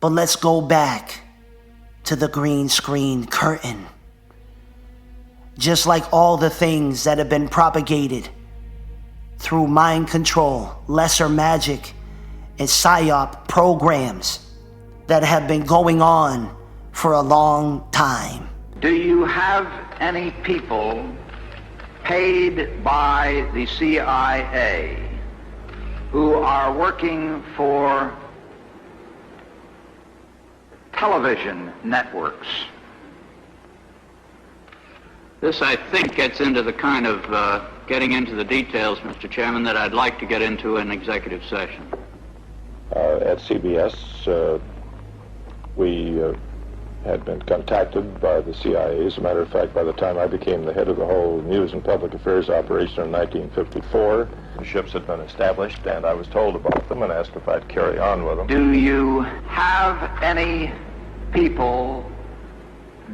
But let's go back to the green screen curtain. Just like all the things that have been propagated through mind control, lesser magic, and psyop programs that have been going on for a long time. Do you have any people paid by the CIA who are working for television networks? This, I think, gets into the kind of getting into the details, Mr. Chairman, that I'd like to get into in executive session. At CBS, we had been contacted by the CIA. As a matter of fact, by the time I became the head of the whole news and public affairs operation in 1954, the ships had been established, and I was told about them and asked if I'd carry on with them. Do you have any people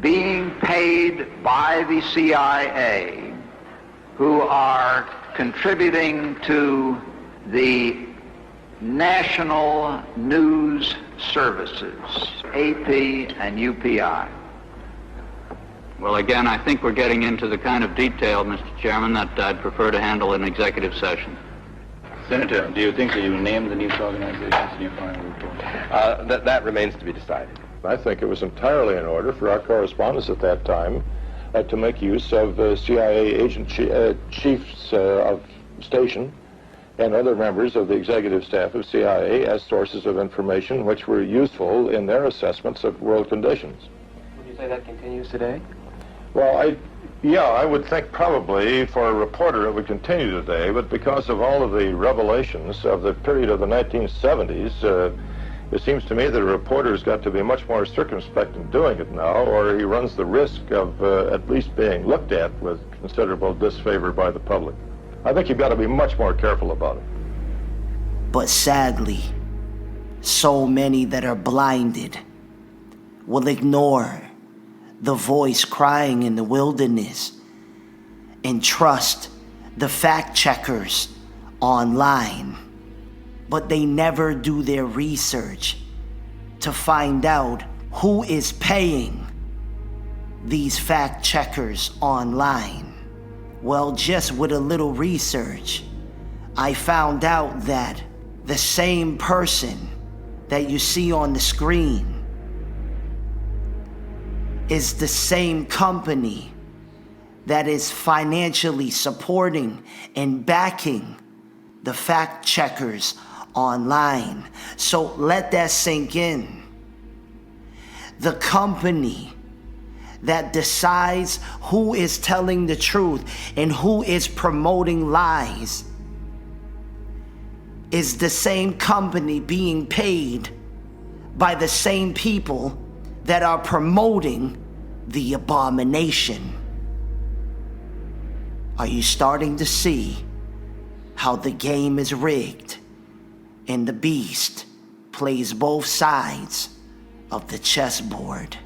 being paid by the CIA who are contributing to the national news services, AP and UPI? Well, again, I think we're getting into the kind of detail, Mr. Chairman, that I'd prefer to handle in executive session. Senator, do you think that you named the news organizations in your final report? That remains to be decided. I think it was entirely in order for our correspondents at that time to make use of CIA agent chiefs of station and other members of the executive staff of CIA as sources of information which were useful in their assessments of world conditions. Would you say that continues today? Well, I would think probably for a reporter it would continue today, but because of all of the revelations of the period of the 1970s, it seems to me that a reporter's got to be much more circumspect in doing it now, or he runs the risk of at least being looked at with considerable disfavor by the public. I think you've got to be much more careful about it. But sadly, so many that are blinded will ignore the voice crying in the wilderness and trust the fact checkers online. But they never do their research to find out who is paying these fact checkers online. Well, just with a little research, I found out that the same person that you see on the screen is the same company that is financially supporting and backing the fact checkers online. So let that sink in. The company that decides who is telling the truth and who is promoting lies is the same company being paid by the same people that are promoting the abomination. Are you starting to see how the game is rigged and the beast plays both sides of the chessboard?